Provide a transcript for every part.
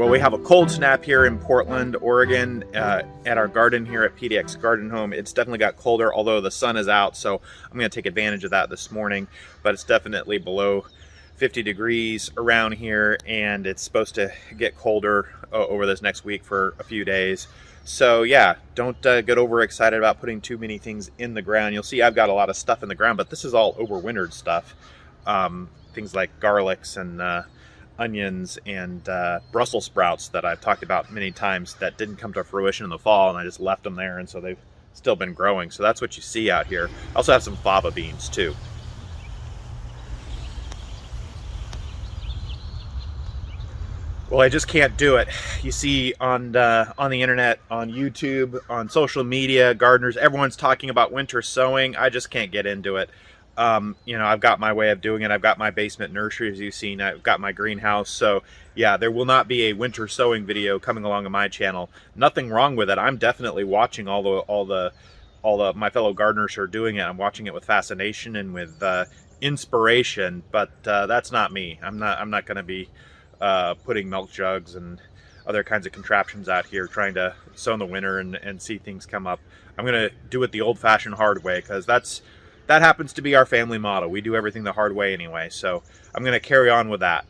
Well, we have a cold snap here in Portland, Oregon, at our garden here at PDX Garden Home. It's definitely got colder, although the sun is out, so I'm going to take advantage of that this morning. But it's definitely below 50 degrees around here, and it's supposed to get colder over this next week for a few days. So yeah, don't get overexcited about putting too many things in the ground. You'll see I've got a lot of stuff in the ground, but this is all overwintered stuff. Things like garlics and onions and Brussels sprouts that I've talked about many times that didn't come to fruition in the fall, and I just left them there, and so they've still been growing. So that's what you see out here. I also have some fava beans too. Well, I just can't do it. You see on the internet, on YouTube, on social media, gardeners, everyone's talking about winter sowing. I just can't get into it. You know, I've got my way of doing it. I've got my basement nursery, as you've seen. I've got my greenhouse. So yeah, there will not be a winter sowing video coming along on my channel. Nothing wrong with it. I'm definitely watching all the my fellow gardeners who are doing it. I'm watching it with fascination and with inspiration, but that's not me. I'm not going to be putting milk jugs and other kinds of contraptions out here trying to sow in the winter and see things come up. I'm going to do it the old-fashioned hard way, because that happens to be our family motto. We do everything the hard way anyway, so I'm going to carry on with that.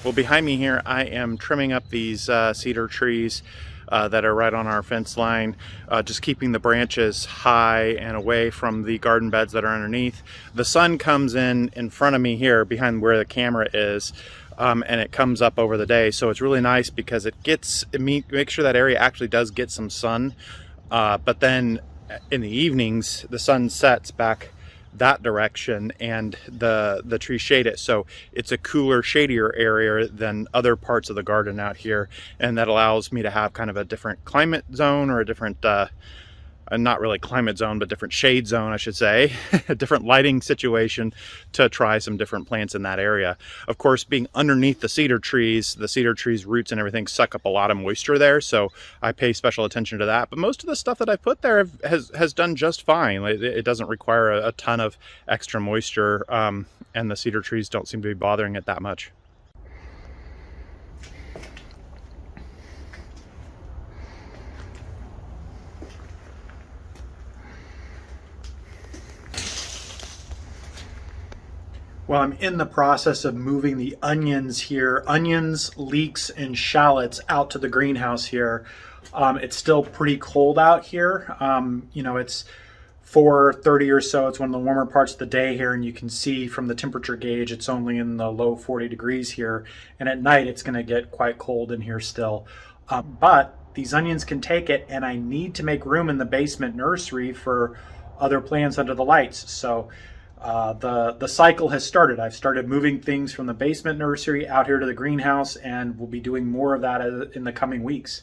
Well, behind me here, I am trimming up these cedar trees that are right on our fence line, just keeping the branches high and away from the garden beds that are underneath. The sun comes in front of me here behind where the camera is, and it comes up over the day, so it's really nice because it makes sure that area actually does get some sun, but then in the evenings the sun sets back that direction and the trees shade it, so it's a cooler, shadier area than other parts of the garden out here, and that allows me to have kind of a different climate zone, or a different not really climate zone, but different shade zone, I should say, a different lighting situation to try some different plants in that area. Of course, being underneath the cedar trees roots and everything suck up a lot of moisture there, so I pay special attention to that. But most of the stuff that I put there has done just fine. It doesn't require a ton of extra moisture, and the cedar trees don't seem to be bothering it that much. Well, I'm in the process of moving the onions here, onions, leeks, and shallots out to the greenhouse here. It's still pretty cold out here. You know, it's 4:30 or so. It's one of the warmer parts of the day here, and you can see from the temperature gauge, it's only in the low 40 degrees here. And at night, it's going to get quite cold in here still. But these onions can take it, and I need to make room in the basement nursery for other plants under the lights. So the cycle has started. I've started moving things from the basement nursery out here to the greenhouse, and we'll be doing more of that in the coming weeks.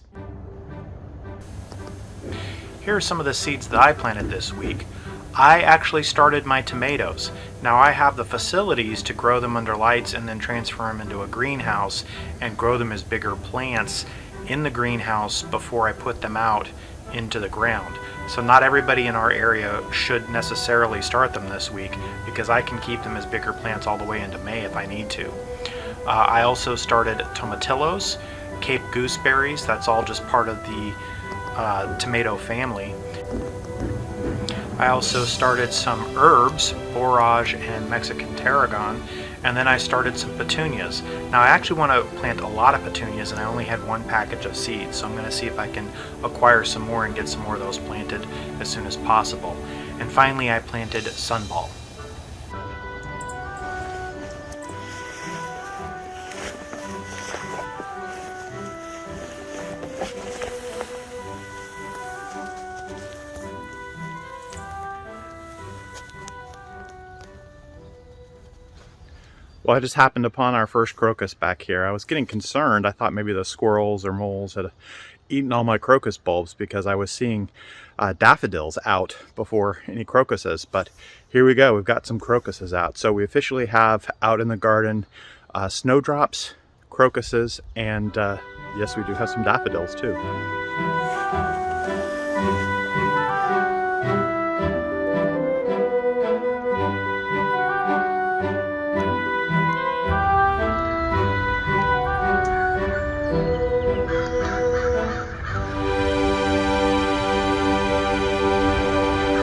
Here are some of the seeds that I planted this week. I actually started my tomatoes. Now I have the facilities to grow them under lights and then transfer them into a greenhouse and grow them as bigger plants in the greenhouse before I put them out into the ground. So not everybody in our area should necessarily start them this week, because I can keep them as bigger plants all the way into May if I need to. I also started tomatillos, Cape gooseberries. That's all just part of the tomato family. I also started some herbs, borage and Mexican tarragon, and then I started some petunias. Now I actually want to plant a lot of petunias, and I only had one package of seeds, so I'm going to see if I can acquire some more and get some more of those planted as soon as possible. And finally I planted sunball. Well, I just happened upon our first crocus back here. I was getting concerned. I thought maybe the squirrels or moles had eaten all my crocus bulbs, because I was seeing daffodils out before any crocuses. But here we go. We've got some crocuses out. So we officially have out in the garden snowdrops, crocuses, and yes, we do have some daffodils too.